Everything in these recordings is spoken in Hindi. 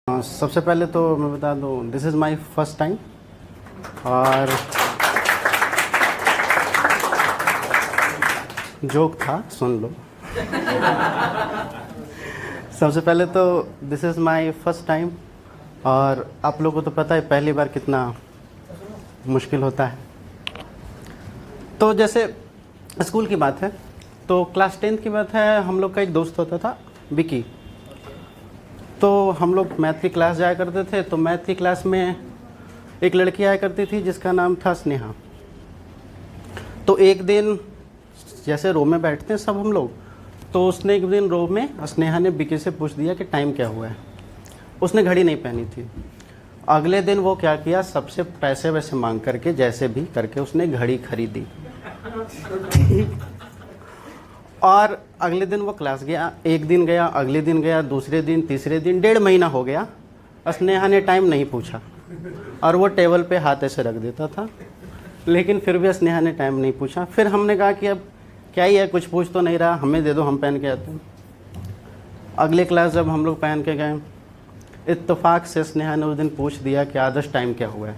सबसे पहले तो मैं बता दूं, this is my first time. और जोक था, सुन लो। सबसे पहले तो this is my first time. और आप लोगों को तो पता है पहली बार कितना मुश्किल होता है। तो जैसे स्कूल की बात है, तो क्लास 10th की बात है। हम लोग का एक दोस्त होता था, विकी। तो हम लोग मैथ की क्लास जाया करते थे। तो मैथ की क्लास में एक लड़की आया करती थी जिसका नाम था स्नेहा। तो एक दिन जैसे रो में बैठते हैं सब हम लोग, तो उसने एक दिन रो में स्नेहा ने विकी से पूछ दिया कि टाइम क्या हुआ है। उसने घड़ी नहीं पहनी थी। अगले दिन वो क्या किया, सबसे पैसे वैसे मांग करके जैसे भी करके उसने घड़ी खरीदी। और अगले दिन वो क्लास गया। एक दिन गया, अगले दिन गया, दूसरे दिन, तीसरे दिन, 1.5 महीना हो गया। स्नेहा ने टाइम नहीं पूछा और वो टेबल पे हाथ ऐसे रख देता था, लेकिन फिर भी स्नेहा ने टाइम नहीं पूछा। फिर हमने कहा कि अब क्या ही है, कुछ पूछ तो नहीं रहा, हमें दे दो, हम पहन के आते हैं। अगले क्लास जब हम लोग पहन के गए, इत्तेफाक से स्नेहा ने उस दिन पूछ दिया कि आदर्श टाइम क्या हुआ है।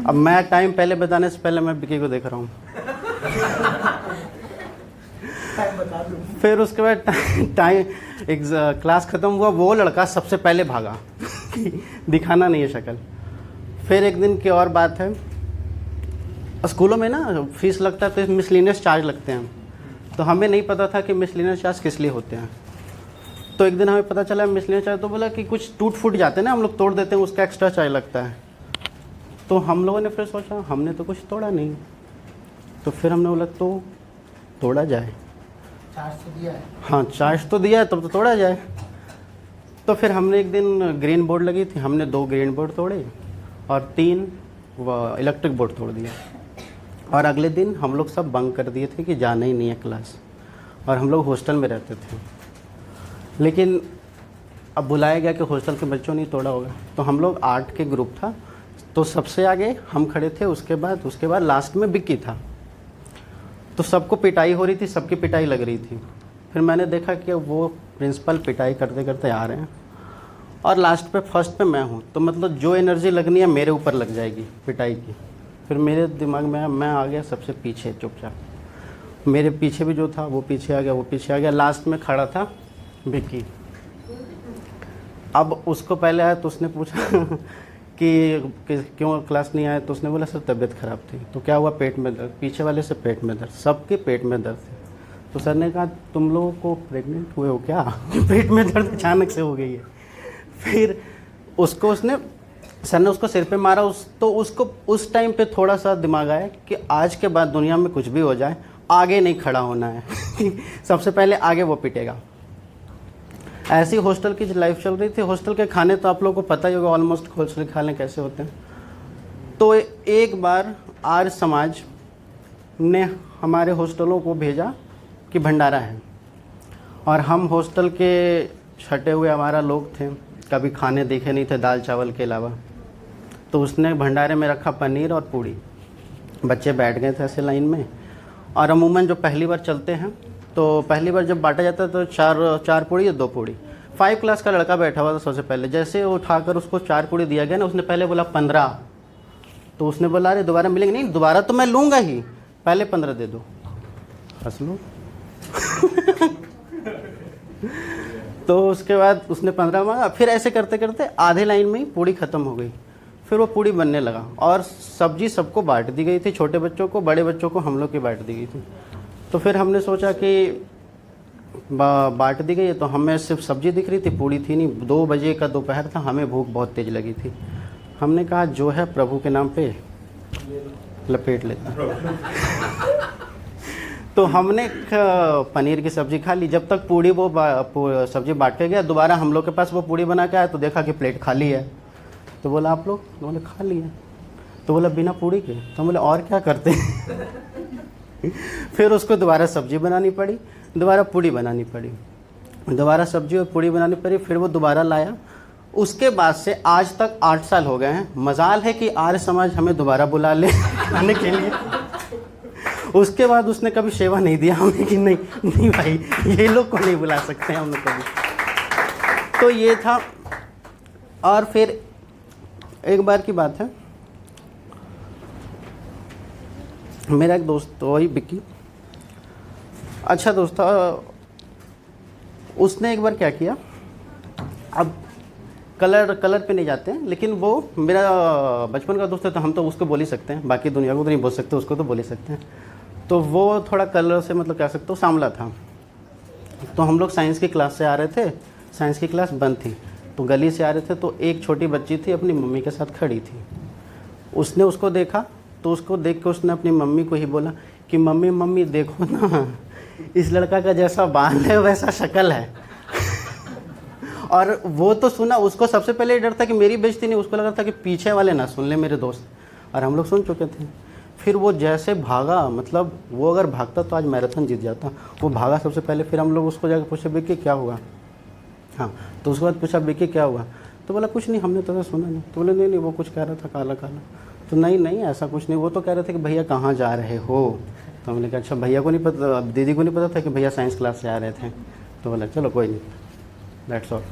अब मैं टाइम पहले बताने से पहले मैं विकी को देख रहा हूँ। फिर उसके बाद टाइम एक क्लास ख़त्म हुआ, वो लड़का सबसे पहले भागा। दिखाना नहीं है शक्ल। फिर एक दिन की और बात है, स्कूलों में ना फीस लगता है तो मिसलिनियस चार्ज लगते हैं। तो हमें नहीं पता था कि मिसलिनियस चार्ज किस लिए होते हैं। तो एक दिन हमें पता चला मिसलिनियस चार्ज, तो बोला कि कुछ टूट फूट जाते हैं ना, हम लोग तोड़ देते हैं, उसका एक्स्ट्रा चार्ज लगता है। तो हम लोगों ने फिर सोचा हमने तो कुछ तोड़ा नहीं, तो फिर हमने बोला तो तोड़ा जाए। चार्ज तो दिया है। हाँ, चार्ज तो दिया है, तब तो तोड़ा जाए। तो फिर हमने एक दिन ग्रीन बोर्ड लगी थी, हमने 2 ग्रीन बोर्ड तोड़े और 3 इलेक्ट्रिक बोर्ड तोड़ दिया। और अगले दिन हम लोग सब बंक कर दिए थे कि जाना ही नहीं है क्लास। और हम लोग हॉस्टल में रहते थे, लेकिन अब बुलाया गया कि हॉस्टल के बच्चों ने तोड़ा होगा। तो हम लोग 8 के ग्रुप था, तो सबसे आगे हम खड़े थे। उसके बाद लास्ट में विक्की था। तो सबको पिटाई हो रही थी, सबकी पिटाई लग रही थी। फिर मैंने देखा कि वो प्रिंसिपल पिटाई करते करते आ रहे हैं और लास्ट पे फर्स्ट पे मैं हूँ, तो मतलब जो एनर्जी लगनी है मेरे ऊपर लग जाएगी पिटाई की। फिर मेरे दिमाग में मैं आ गया सबसे पीछे चुपचाप। मेरे पीछे भी जो था वो पीछे आ गया, वो पीछे आ गया। लास्ट में खड़ा था विक्की। अब उसको पहले आया तो उसने पूछा कि क्यों क्लास नहीं आया। तो उसने बोला सर तबीयत ख़राब थी। तो क्या हुआ, पेट में दर्द। पीछे वाले से पेट में दर्द, सबके पेट में दर्द थे। तो सर ने कहा तुम लोगों को प्रेग्नेंट हुए हो क्या, पेट में दर्द अचानक से हो गई है। फिर सर ने उसको सिर पे मारा। तो उसको उस टाइम पे थोड़ा सा दिमाग आया कि आज के बाद दुनिया में कुछ भी हो जाए आगे नहीं खड़ा होना है। सबसे पहले आगे वो पिटेगा। ऐसी हॉस्टल की लाइफ चल रही थी। हॉस्टल के खाने तो आप लोगों को पता ही होगा ऑलमोस्ट हॉस्टल के खाने कैसे होते हैं। तो एक बार आर्य समाज ने हमारे हॉस्टलों को भेजा कि भंडारा है, और हम हॉस्टल के छटे हुए हमारा लोग थे, कभी खाने देखे नहीं थे दाल चावल के अलावा। तो उसने भंडारे में रखा पनीर और पूड़ी। बच्चे बैठ गए थे ऐसे लाइन में। और अमूमन जो पहली बार चलते हैं, तो पहली बार जब बांटा जाता है तो 4 पूड़ी या 2 पूड़ी। 5 क्लास का लड़का बैठा हुआ था सबसे पहले। जैसे उठाकर उसको 4 पूड़ी दिया गया ना, उसने पहले बोला 15। तो उसने बोला अरे दोबारा मिलेंगे नहीं, दोबारा तो मैं लूँगा ही, पहले 15 दे दो। हंस लो। तो उसके बाद उसने 15 मांगा। फिर ऐसे करते करते आधे लाइन में ही पूड़ी ख़त्म हो गई। फिर वो पूड़ी बनने लगा और सब्जी सबको बांट दी गई थी, छोटे बच्चों को, बड़े बच्चों को हम लोग की बांट दी गई थी। तो फिर हमने सोचा कि बांट दी गई है, तो हमें सिर्फ सब्जी दिख रही थी, पूड़ी थी नहीं। 2 बजे का दोपहर था, हमें भूख बहुत तेज़ लगी थी। हमने कहा जो है प्रभु के नाम पे लपेट लेता। तो हमने पनीर की सब्ज़ी खा ली। जब तक पूड़ी वो सब्ज़ी बांट के गया, दोबारा हम लोग के पास वो पूड़ी बना के आया, तो देखा कि प्लेट खाली है। तो बोला आप लोग? तो बोले खा लिया। तो बोला बिना पूड़ी के? तो बोले और क्या करते हैं। फिर उसको दोबारा सब्ज़ी बनानी पड़ी, दोबारा पूड़ी बनानी पड़ी, दोबारा सब्ज़ी और पूड़ी बनानी पड़ी। फिर वो दोबारा लाया। उसके बाद से आज तक 8 साल हो गए हैं। मजाल है कि आर्य समाज हमें दोबारा बुला ले खाने के लिए। उसके बाद उसने कभी सेवा नहीं दिया हमें कि नहीं भाई ये लोग को नहीं बुला सकते हैं हम लोग कभी। तो ये था और फिर एक बार की बात है, मेरा एक दोस्त वही विक्की, अच्छा दोस्त था, उसने एक बार क्या किया, अब कलर पे नहीं जाते हैं, लेकिन वो मेरा बचपन का दोस्त है तो हम तो उसको बोल ही सकते हैं, बाकी दुनिया को तो नहीं बोल सकते, उसको तो बोल ही सकते हैं। तो वो थोड़ा कलर से मतलब कह सकते हो सांवला था। तो हम लोग साइंस की क्लास से आ रहे थे, साइंस की क्लास बंद थी, तो गली से आ रहे थे, तो एक छोटी बच्ची थी अपनी मम्मी के साथ खड़ी थी। उसने उसको देखा, तो उसको देख के उसने अपनी मम्मी को ही बोला कि मम्मी मम्मी देखो ना, इस लड़का का जैसा बाल है वैसा शक्ल है। और वो तो सुना, उसको सबसे पहले डर था कि मेरी बेइज्जती नहीं, उसको लगा था कि पीछे वाले ना सुन ले मेरे दोस्त, और हम लोग सुन चुके थे। फिर वो जैसे भागा, मतलब वो अगर भागता तो आज मैराथन जीत जाता। वो भागा सबसे पहले, फिर हम लोग उसको जाकर पूछे विक्की क्या हुआ, हाँ, तो उसके बाद पूछा विक्की क्या हुआ, तो बोला कुछ नहीं, हमने तो ऐसा सुना नहीं। तो बोले नहीं नहीं, वो कुछ कह रहा था काला काला। तो नहीं नहीं ऐसा कुछ नहीं, वो तो कह रहे थे कि भैया कहाँ जा रहे हो। तो हमने कहा अच्छा, भैया को नहीं पता, दीदी को नहीं पता था कि भैया साइंस क्लास से आ रहे थे। तो बोला चलो कोई नहीं, दैट्स ऑल।